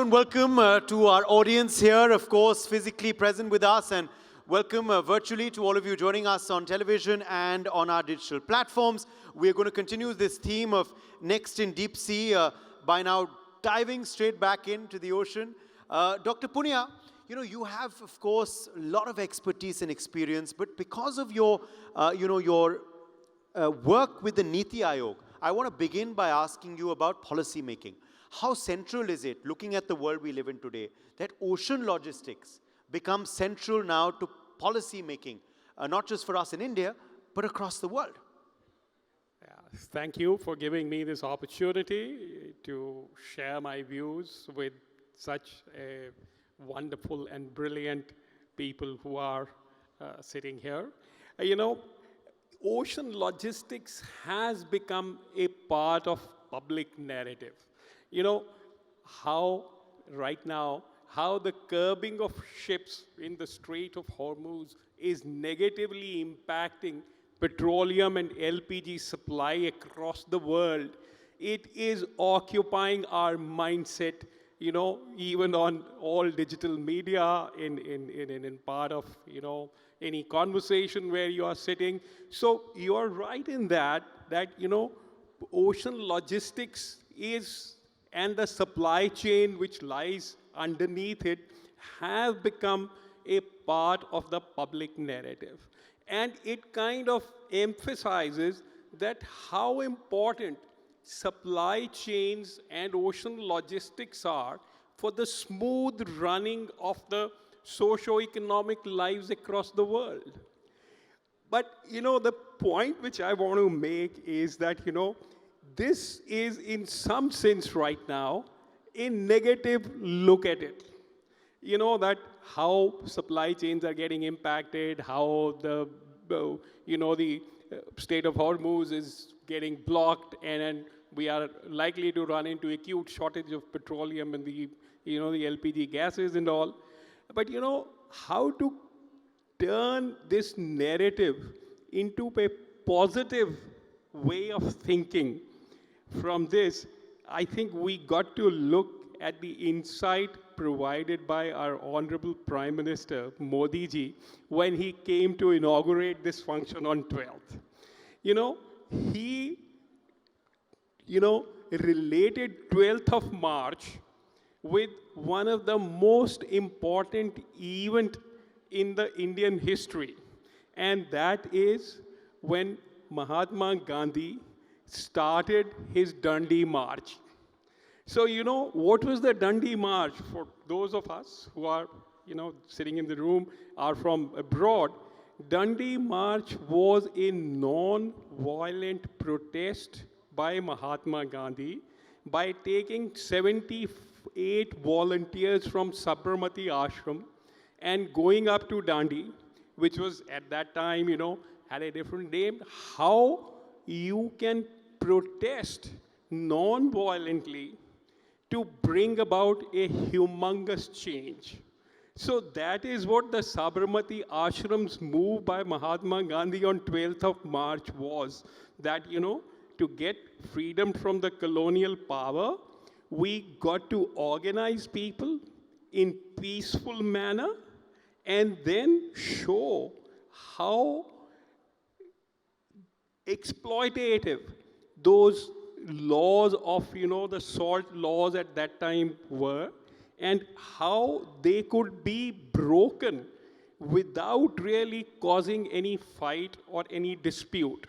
and welcome to our audience here, of course, physically present with us, and welcome virtually to all of you joining us on television and on our digital platforms. We're going to continue this theme of Next in Deep Sea by now diving straight back into the ocean. Dr. Punia, you have, of course, a lot of expertise and experience, but because of your, work with the Niti Aayog, I want to begin by asking you about policy making. How central is it, looking at the world we live in today, that ocean logistics becomes central now to policy making, not just for us in India, but across the world? Yeah, thank you for giving me this opportunity to share my views with such a wonderful and brilliant people who are sitting here. Ocean logistics has become a part of public narrative. How right now, how the curbing of ships in the Strait of Hormuz is negatively impacting petroleum and LPG supply across the world. It is occupying our mindset, even on all digital media, in part of, any conversation where you are sitting. So you are right in that ocean logistics is, and the supply chain which lies underneath it, have become a part of the public narrative. And it kind of emphasizes that how important supply chains and ocean logistics are for the smooth running of the socio-economic lives across the world. But, the point which I want to make is that, this is in some sense right now a negative look at it. That how supply chains are getting impacted, how the Strait of Hormuz is getting blocked, and we are likely to run into acute shortage of petroleum and the LPG gases and all. But how to turn this narrative into a positive way of thinking from this, I think we got to look at the insight provided by our Honorable Prime Minister, Modi ji, when he came to inaugurate this function on 12th. He, related 12th of March with one of the most important event in the Indian history. And that is when Mahatma Gandhi started his Dandi March. So, what was the Dandi March? For those of us who are, sitting in the room, are from abroad, Dandi March was a non-violent protest by Mahatma Gandhi by taking 78 volunteers from Sabarmati Ashram and going up to Dandi, which was at that time, had a different name. How you can protest non-violently to bring about a humongous change. So that is what the Sabarmati Ashram's move by Mahatma Gandhi on 12th of March was, that, to get freedom from the colonial power, we got to organize people in peaceful manner and then show how exploitative those laws of, the salt laws at that time were, and how they could be broken without really causing any fight or any dispute.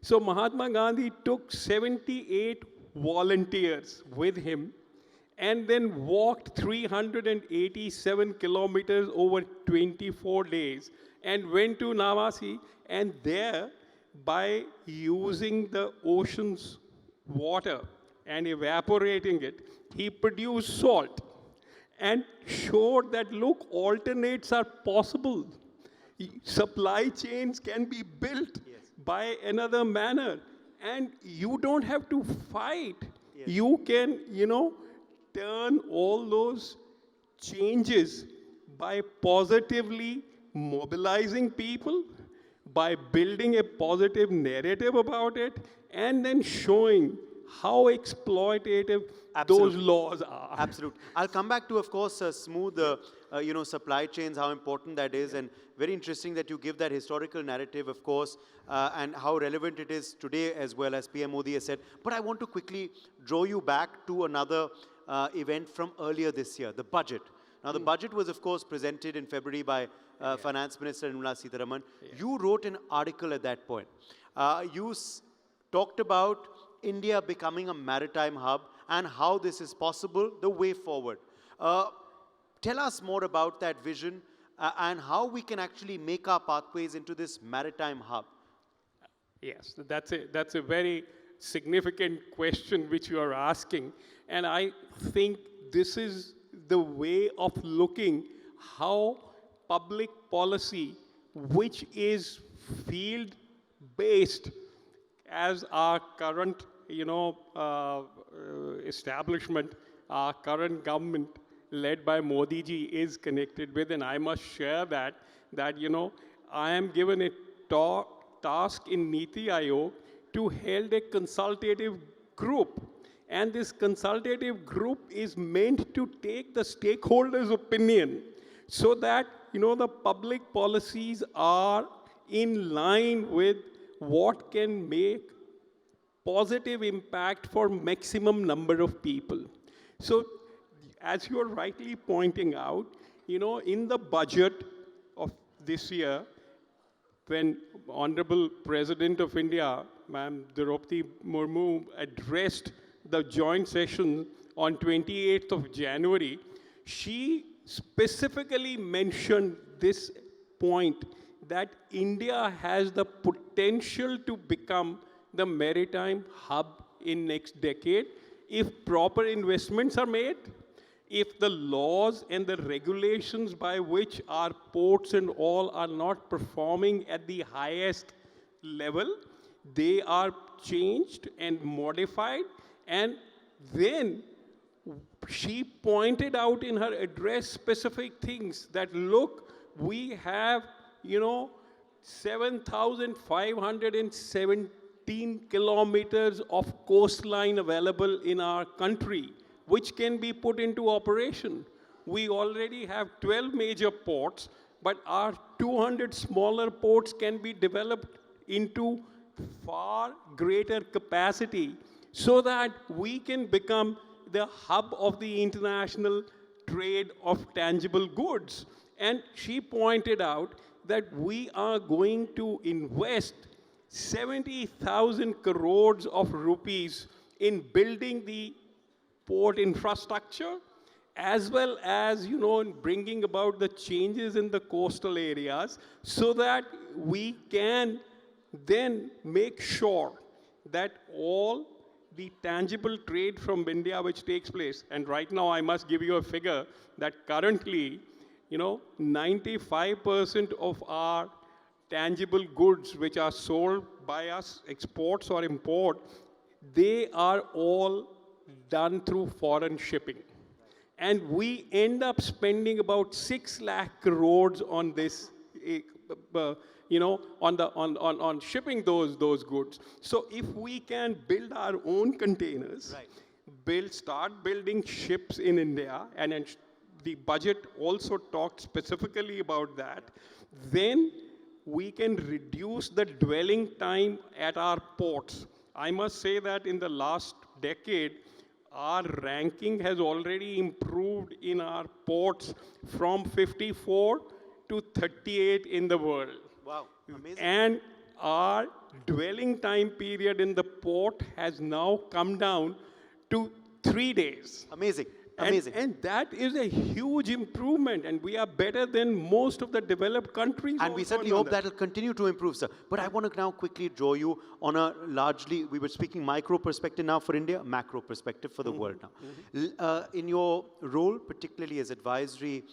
So Mahatma Gandhi took 78 volunteers with him and then walked 387 kilometers over 24 days and went to Navasi, and there, by using the ocean's water and evaporating it, he produced salt and showed that, look, alternates are possible. Supply chains can be built by another manner, and you don't have to fight. Yes. You can, turn all those changes by positively mobilizing people, by building a positive narrative about it, and then showing how exploitative those laws are. Absolutely. I'll come back to, of course, smooth, supply chains, how important that is, and very interesting that you give that historical narrative, of course, and how relevant it is today as well, as PM Modi has said. But I want to quickly draw you back to another event from earlier this year, the budget. Now, the budget was, of course, presented in February by Finance Minister Nirmala Sitharaman. You wrote an article at that point. You talked about India becoming a maritime hub and how this is possible, the way forward. Tell us more about that vision and how we can actually make our pathways into this maritime hub. Yes, that's a very significant question which you are asking. And I think this is the way of looking how public policy, which is field-based, as our current, establishment, our current government, led by Modi ji, is connected with. And I must share that I am given a task in Niti Aayog to hold a consultative group. And this consultative group is meant to take the stakeholders' opinion so that, the public policies are in line with what can make positive impact for maximum number of people. So, as you are rightly pointing out, in the budget of this year, when Honorable President of India, Ma'am Draupadi Murmu, addressed the joint session on 28th of January, she specifically mentioned this point that India has the potential to become the maritime hub in next decade if proper investments are made, if the laws and the regulations by which our ports and all are not performing at the highest level, they are changed and modified. And then she pointed out in her address specific things that, look, we have, 7,517 kilometers of coastline available in our country, which can be put into operation. We already have 12 major ports, but our 200 smaller ports can be developed into far greater capacity so that we can become the hub of the international trade of tangible goods. And she pointed out that we are going to invest 70,000 crores of rupees in building the port infrastructure, as well as, in bringing about the changes in the coastal areas so that we can then make sure that all the tangible trade from India which takes place, and right now I must give you a figure that currently, 95% of our tangible goods which are sold by us, exports or import, they are all done through foreign shipping. And we end up spending about 6 lakh crores on this, on shipping those goods. So if we can build our own containers, start building ships in India, and the budget also talked specifically about that, then we can reduce the dwelling time at our ports. I must say that in the last decade, our ranking has already improved in our ports from 54 to 38 in the world. Wow, amazing. And our dwelling time period in the port has now come down to 3 days. Amazing. Amazing. And that is a huge improvement, and we are better than most of the developed countries. And we certainly hope that will continue to improve, sir. But I want to now quickly draw you on a largely, we were speaking micro perspective now for India, macro perspective for the world now. In your role, particularly as advisory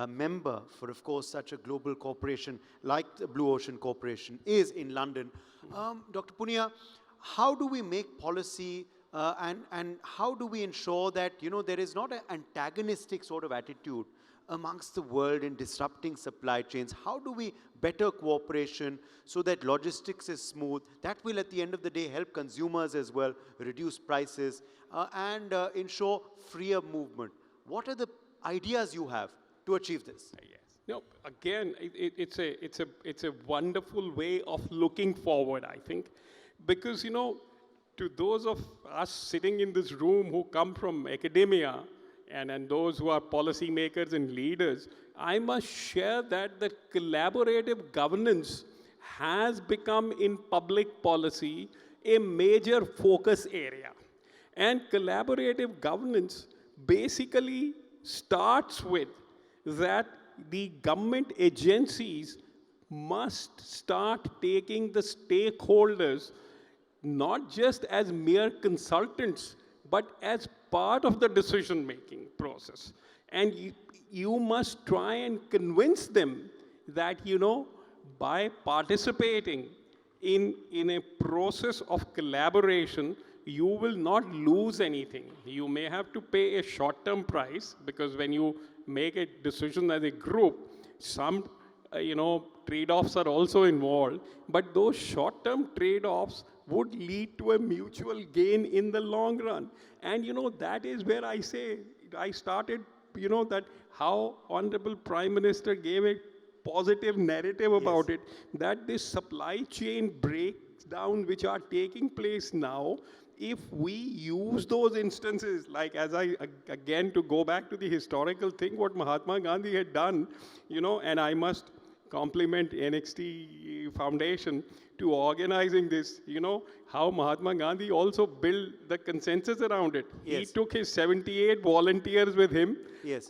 member for, of course, such a global corporation like the Blue Ocean Corporation is in London, Dr. Punia, how do we make policy and how do we ensure that, there is not an antagonistic sort of attitude amongst the world in disrupting supply chains? How do we better cooperation so that logistics is smooth? That will at the end of the day help consumers as well, reduce prices and ensure freer movement. What are the ideas you have to achieve this? Yes. No, again, it's a wonderful way of looking forward, I think, because, you know, to those of us sitting in this room who come from academia and those who are policymakers and leaders, I must share that the collaborative governance has become in public policy a major focus area. And collaborative governance basically starts with that the government agencies must start taking the stakeholders not just as mere consultants, but as part of the decision-making process. And you must try and convince them that, you know, by participating in a process of collaboration, you will not lose anything. You may have to pay a short-term price, because when you make a decision as a group, some trade-offs are also involved, but those short-term trade-offs would lead to a mutual gain in the long run. And that is where I say, I started, that how Honorable Prime Minister gave a positive narrative about it, that this supply chain breakdown which are taking place now, if we use those instances, like again, to go back to the historical thing, what Mahatma Gandhi had done, and I must compliment NXT Foundation to organizing this, how Mahatma Gandhi also built the consensus around it. He took his 78 volunteers with him,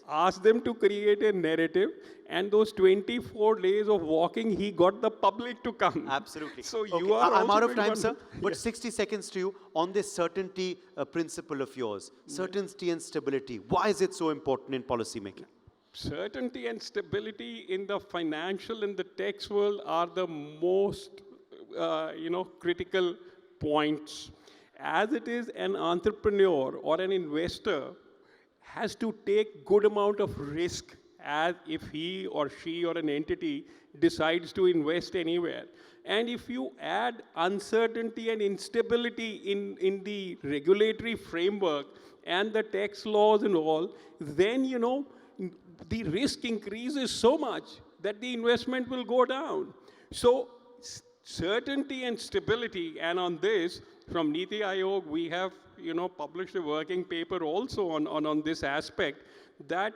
asked them to create a narrative, and those 24 days of walking, he got the public to come. Absolutely. So okay. you are I'm out of time, sir, but 60 seconds to you on this certainty principle of yours. Certainty and stability. Why is it so important in policy making? Certainty and stability in the financial and the tax world are the most, critical points. As it is, an entrepreneur or an investor has to take good amount of risk as if he or she or an entity decides to invest anywhere. And if you add uncertainty and instability in the regulatory framework and the tax laws and all, then, the risk increases so much that the investment will go down. So certainty and stability, and on this, from Niti Aayog, we have, published a working paper also on this aspect, that,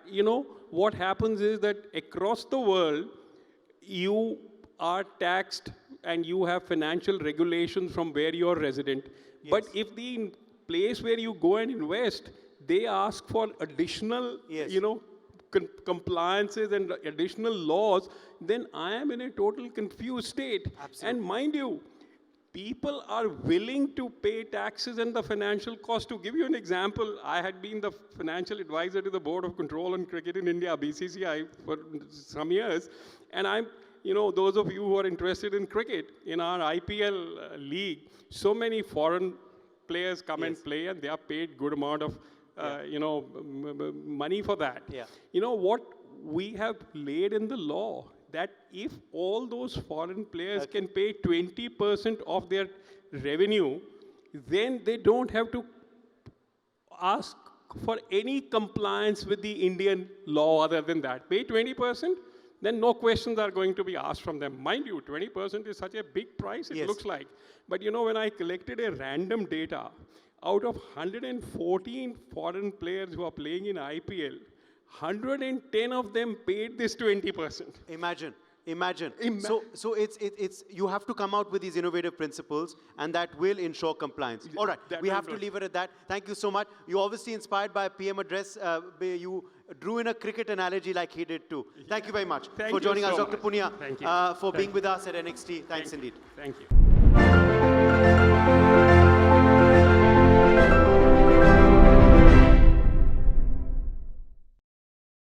what happens is that across the world, you are taxed and you have financial regulations from where you're resident. But if the place where you go and invest, they ask for additional, compliances and additional laws, then I am in a total confused state. Absolutely. And mind you, people are willing to pay taxes and the financial cost. To give you an example, I had been the financial advisor to the Board of Control on Cricket in India, BCCI, for some years. And I'm, those of you who are interested in cricket, in our IPL league, so many foreign players come and play, and they are paid good amount of money for that. What we have laid in the law, that if all those foreign players can pay 20% of their revenue, then they don't have to ask for any compliance with the Indian law other than that. Pay 20%, then no questions are going to be asked from them. Mind you, 20% is such a big price, it looks like. But when I collected a random data, out of 114 foreign players who are playing in IPL, 110 of them paid this 20%. Imagine. So it's you have to come out with these innovative principles, and that will ensure compliance. All right, we have to leave it at that. Thank you so much. You obviously inspired by PM address. You drew in a cricket analogy like he did too. Thank you very much for joining us, Dr. Punia, for being with us at NXT. Thanks indeed. Thank you.